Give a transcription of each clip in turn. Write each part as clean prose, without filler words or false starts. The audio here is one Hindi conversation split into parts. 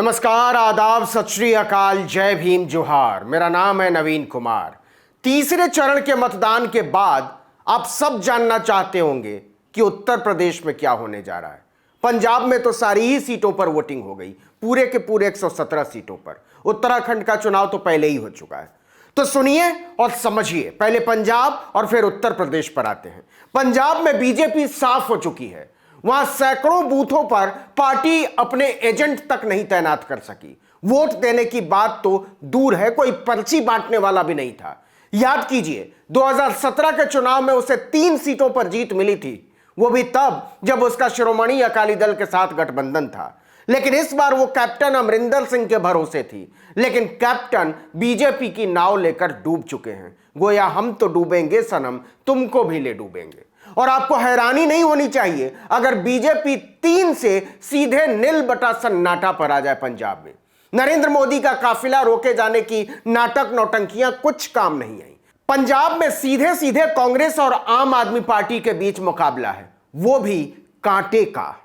नमस्कार, आदाब, सत श्री अकाल, जय भीम, जोहार। मेरा नाम है नवीन कुमार। तीसरे चरण के मतदान के बाद आप सब जानना चाहते होंगे कि उत्तर प्रदेश में क्या होने जा रहा है। पंजाब में तो सारी ही सीटों पर वोटिंग हो गई, पूरे के पूरे 117 सीटों पर। उत्तराखंड का चुनाव तो पहले ही हो चुका है। तो सुनिए और समझिए, पहले पंजाब और फिर उत्तर प्रदेश पर आते हैं। पंजाब में बीजेपी साफ हो चुकी है। वहां सैकड़ों बूथों पर पार्टी अपने एजेंट तक नहीं तैनात कर सकी। वोट देने की बात तो दूर है, कोई पर्ची बांटने वाला भी नहीं था। याद कीजिए, 2017 के चुनाव में उसे 3 सीटों पर जीत मिली थी, वो भी तब जब उसका शिरोमणि अकाली दल के साथ गठबंधन था। लेकिन इस बार वो कैप्टन अमरिंदर सिंह के भरोसे थी। लेकिन कैप्टन बीजेपी की नाव लेकर डूब चुके हैं। गोया हम तो डूबेंगे सनम, तुमको भी ले डूबेंगे। और आपको हैरानी नहीं होनी चाहिए अगर बीजेपी 3 से सीधे नील बटा सन्नाटा पर आ जाए। पंजाब में नरेंद्र मोदी का काफिला रोके जाने की नाटक नौटंकियां कुछ काम नहीं आई। पंजाब में सीधे सीधे कांग्रेस और आम आदमी पार्टी के बीच मुकाबला है, वो भी कांटे का।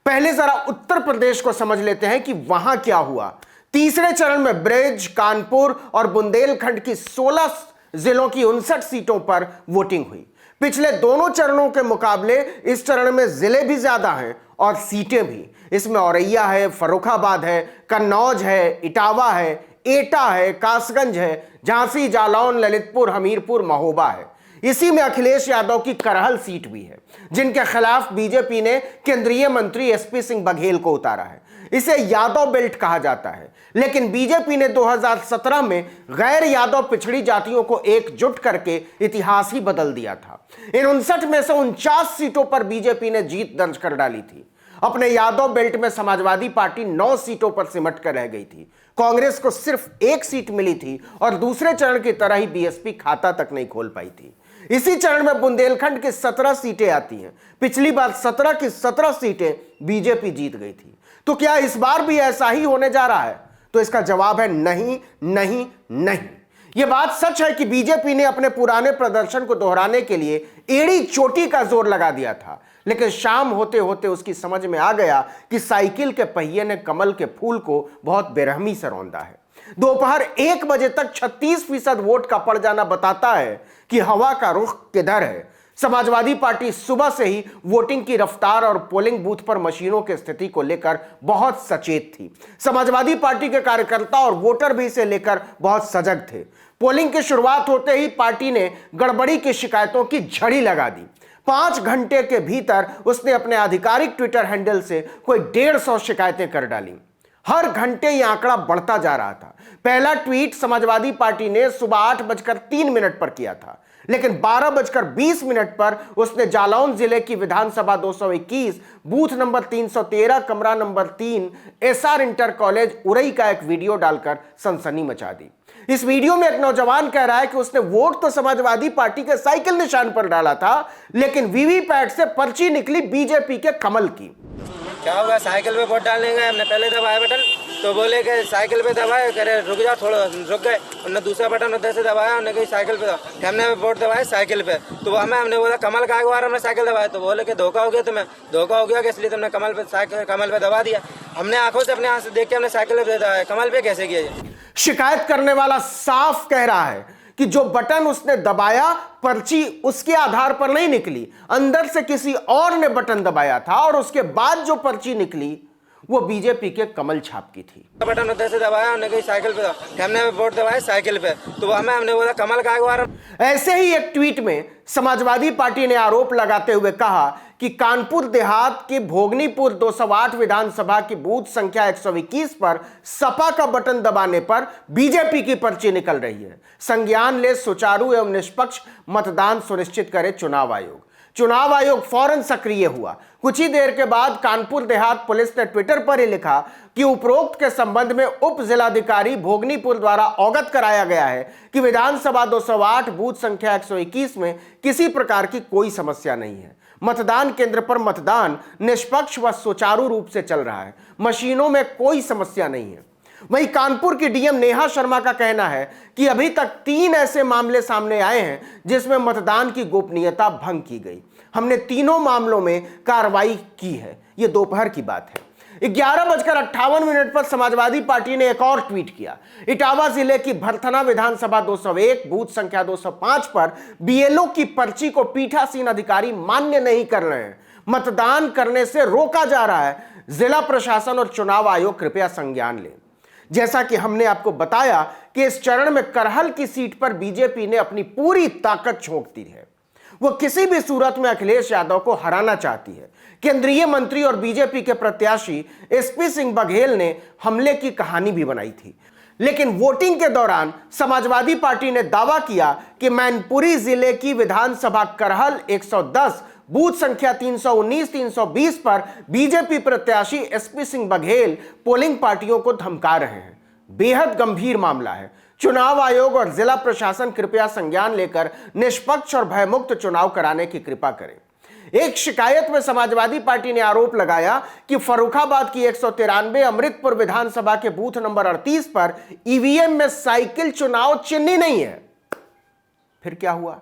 पहले जरा उत्तर प्रदेश को समझ लेते हैं कि वहां क्या हुआ। तीसरे चरण में ब्रज, कानपुर और बुंदेलखंड की 16 जिलों की 59 सीटों पर वोटिंग हुई। पिछले दोनों चरणों के मुकाबले इस चरण में जिले भी ज्यादा हैं और सीटें भी। इसमें औरैया है, फर्रुखाबाद है, कन्नौज है, इटावा है, एटा है, कासगंज है, झांसी, जालौन, ललितपुर, हमीरपुर, महोबा है। इसी में अखिलेश यादव की करहल सीट भी है, जिनके खिलाफ बीजेपी ने केंद्रीय मंत्री एसपी सिंह बघेल को उतारा है। इसे यादव बेल्ट कहा जाता है। लेकिन बीजेपी ने 2017 में गैर यादव पिछड़ी जातियों को एकजुट करके इतिहास ही बदल दिया था। इन 59 में से 49 सीटों पर बीजेपी ने जीत दर्ज कर डाली थी। अपने यादव बेल्ट में समाजवादी पार्टी 9 सीटों पर सिमट कर रह गई थी। कांग्रेस को सिर्फ 1 सीट मिली थी और दूसरे चरण की तरह ही बीएसपी खाता तक नहीं खोल पाई थी। इसी चरण में बुंदेलखंड की 17 सीटें आती हैं। पिछली बार 17 की 17 सीटें बीजेपी जीत गई थी। तो क्या इस बार भी ऐसा ही होने जा रहा है? तो इसका जवाब है नहीं, नहीं, नहीं। यह बात सच है कि बीजेपी ने अपने पुराने प्रदर्शन को दोहराने के लिए एड़ी चोटी का जोर लगा दिया था। लेकिन शाम होते होते उसकी समझ में आ गया कि साइकिल के पहिए ने कमल के फूल को बहुत बेरहमी से रौंदा है। दोपहर 1 बजे तक 36% वोट का पड़ जाना बताता है कि हवा का रुख किधर है। समाजवादी पार्टी सुबह से ही वोटिंग की रफ्तार और पोलिंग बूथ पर मशीनों की स्थिति को लेकर बहुत सचेत थी। समाजवादी पार्टी के कार्यकर्ता और वोटर भी इसे लेकर बहुत सजग थे। पोलिंग की शुरुआत होते ही पार्टी ने गड़बड़ी की शिकायतों की झड़ी लगा दी। 5 घंटे के भीतर उसने अपने आधिकारिक ट्विटर हैंडल से कोई 150 शिकायतें कर डाली। हर घंटे यह आंकड़ा बढ़ता जा रहा था। पहला ट्वीट समाजवादी पार्टी ने सुबह 8:03 पर किया था, लेकिन 12:20 पर उसने जालौन जिले की विधानसभा 221 बूथ नंबर 313 कमरा number 3 SR inter college Orai का एक वीडियो डालकर सनसनी मचा दी। इस वीडियो में एक नौजवान कह रहा है कि उसने वोट तो समाजवादी पार्टी के साइकिल निशान पर डाला था, लेकिन वीवीपैट से पर्ची निकली बीजेपी के कमल की। क्या होगा, साइकिल पे वोट डालने गए, हमने पहले दबाया बटन तो बोले कि साइकिल पे दबाए, कह रहे रुक जाओ, थोड़ा रुक गए। उन्होंने दूसरा बटन उधर से दबाया, उन्होंने कही साइकिल पे दबाया। हमने वोट दबाया साइकिल पे, तो हमने बोला कमल का एक बार हमने साइकिल दबाया, तो बोले कि धोखा हो गया तुम्हें, धोखा हो गया कि इसलिए तुमने कमल पे दबा दिया। हमने आंखों से अपने हाथ से देख के हमने साइकिल पे दबाया, कमल पे कैसे किया ये? शिकायत करने वाला साफ कह रहा है कि जो बटन उसने दबाया, पर्ची उसके आधार पर नहीं निकली, अंदर से किसी और ने बटन दबाया था और उसके बाद जो पर्ची निकली वो बीजेपी के कमल छाप की थी। बटन उधर से दबाया, उन्होंने कही साइकिल पे, हमने वोट दबाया साइकिल पे, तो हमने बोला कमल का एक बार। ऐसे ही एक ट्वीट में समाजवादी पार्टी ने आरोप लगाते हुए कहा कि कानपुर देहात के भोगनीपुर 208 विधानसभा की बूथ संख्या 121 पर सपा का बटन दबाने पर बीजेपी की पर्ची निकल रही है। संज्ञान ले सुचारू एवं निष्पक्ष मतदान सुनिश्चित करे चुनाव आयोग। चुनाव आयोग फौरन सक्रिय हुआ। कुछ ही देर के बाद कानपुर देहात पुलिस ने ट्विटर पर ही लिखा कि उपरोक्त के संबंध में उप जिलाधिकारी भोगनीपुर द्वारा अवगत कराया गया है कि विधानसभा 208 बूथ संख्या 121 में किसी प्रकार की कोई समस्या नहीं है। मतदान केंद्र पर मतदान निष्पक्ष व सुचारू रूप से चल रहा है। मशीनों में कोई समस्या नहीं है। वहीं कानपुर की डीएम नेहा शर्मा का कहना है कि अभी तक 3 ऐसे मामले सामने आए हैं जिसमें मतदान की गोपनीयता भंग की गई। हमने तीनों मामलों में कार्रवाई की है। यह दोपहर की बात है। 11:58 पर समाजवादी पार्टी ने एक और ट्वीट किया। इटावा जिले की भरथना विधानसभा 201 बूथ संख्या 205 पर बीएलओ की पर्ची को पीठासीन अधिकारी मान्य नहीं कर रहे हैं, मतदान करने से रोका जा रहा है। जिला प्रशासन और चुनाव आयोग कृपया संज्ञान लें। जैसा कि हमने आपको बताया कि इस चरण में करहल की सीट पर बीजेपी ने अपनी पूरी ताकत झोंक दी है। वो किसी भी सूरत में अखिलेश यादव को हराना चाहती है। केंद्रीय मंत्री और बीजेपी के प्रत्याशी एसपी सिंह बघेल ने हमले की कहानी भी बनाई थी, लेकिन वोटिंग के दौरान समाजवादी पार्टी ने दावा किया कि मैनपुरी जिले की विधानसभा करहल 110 बूथ संख्या 319-320 पर बीजेपी प्रत्याशी एसपी सिंह बघेल पोलिंग पार्टियों को धमका रहे हैं। बेहद गंभीर मामला है। चुनाव आयोग और जिला प्रशासन कृपया संज्ञान लेकर निष्पक्ष और भयमुक्त चुनाव कराने की कृपा करें। एक शिकायत में समाजवादी पार्टी ने आरोप लगाया कि फर्रुखाबाद की 193 अमृतपुर विधानसभा के बूथ नंबर 38 पर ईवीएम में साइकिल चुनाव चिन्ह नहीं है। फिर क्या हुआ?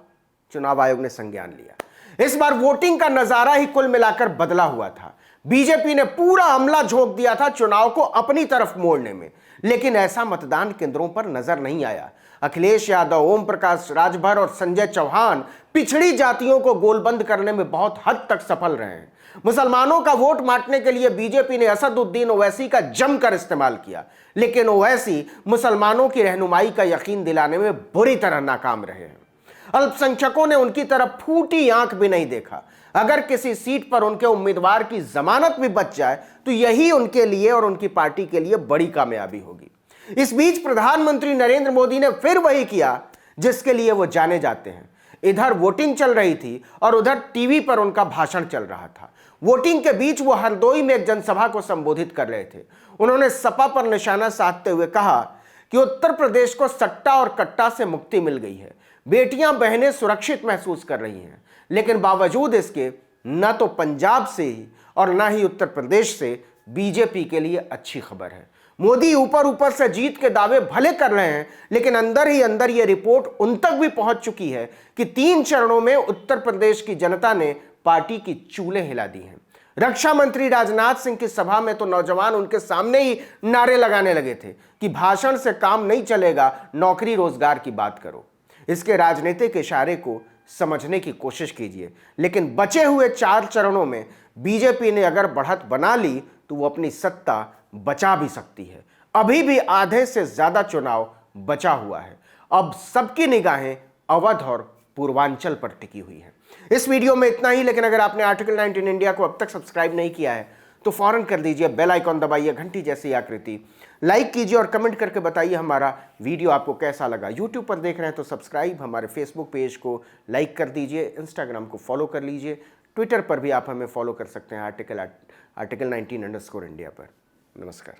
चुनाव आयोग ने संज्ञान लिया। इस बार वोटिंग का नजारा ही कुल मिलाकर बदला हुआ था। बीजेपी ने पूरा हमला झोंक दिया था चुनाव को अपनी तरफ मोड़ने में, लेकिन ऐसा मतदान केंद्रों पर नजर नहीं आया। अखिलेश यादव, ओम प्रकाश राजभर और संजय चौहान पिछड़ी जातियों को गोलबंद करने में बहुत हद तक सफल रहे हैं। मुसलमानों का वोट बांटने के लिए बीजेपी ने असदुद्दीन ओवैसी का जमकर इस्तेमाल किया, लेकिन ओवैसी मुसलमानों की रहनुमाई का यकीन दिलाने में बुरी तरह नाकाम रहे हैं। अल्पसंख्यकों ने उनकी तरफ फूटी आंख भी नहीं देखा। अगर किसी सीट पर उनके उम्मीदवार की जमानत भी बच जाए तो यही उनके लिए और उनकी पार्टी के लिए बड़ी कामयाबी होगी। इस बीच प्रधानमंत्री नरेंद्र मोदी ने फिर वही किया जिसके लिए वो जाने जाते हैं। इधर वोटिंग चल रही थी और उधर टीवी पर उनका भाषण चल रहा था। वोटिंग के बीच वो हरदोई में एक जनसभा को संबोधित कर रहे थे। उन्होंने सपा पर निशाना साधते हुए कहा कि उत्तर प्रदेश को सट्टा और कट्टा से मुक्ति मिल गई है। बेटियां बहनें सुरक्षित महसूस कर रही हैं, लेकिन बावजूद इसके न तो पंजाब से ही और न ही उत्तर प्रदेश से बीजेपी के लिए अच्छी खबर है। मोदी ऊपर ऊपर से जीत के दावे भले कर रहे हैं, लेकिन अंदर ही अंदर यह रिपोर्ट उन तक भी पहुंच चुकी है कि 3 चरणों में उत्तर प्रदेश की जनता ने पार्टी की चूलें हिला दी हैं। रक्षा मंत्री राजनाथ सिंह की सभा में तो नौजवान उनके सामने ही नारे लगाने लगे थे कि भाषण से काम नहीं चलेगा, नौकरी रोजगार की बात करो। इसके राजनीतिक इशारे को समझने की कोशिश कीजिए, लेकिन बचे हुए 4 चरणों में बीजेपी ने अगर बढ़त बना ली तो वो अपनी सत्ता बचा भी सकती है। अभी भी आधे से ज्यादा चुनाव बचा हुआ है। अब सबकी निगाहें अवध और पूर्वांचल पर टिकी हुई है। इस वीडियो में इतना ही, लेकिन अगर आपने आर्टिकल 19 इंडिया को अब तक सब्सक्राइब नहीं किया है तो फौरन कर दीजिए, बेल आइकॉन दबाइए, घंटी जैसी आकृति, लाइक कीजिए और कमेंट करके बताइए हमारा वीडियो आपको कैसा लगा। यूट्यूब पर देख रहे हैं तो सब्सक्राइब, हमारे फेसबुक पेज को लाइक कर दीजिए, इंस्टाग्राम को फॉलो कर लीजिए, ट्विटर पर भी आप हमें फॉलो कर सकते हैं आर्टिकल 19 _ इंडिया पर। नमस्कार।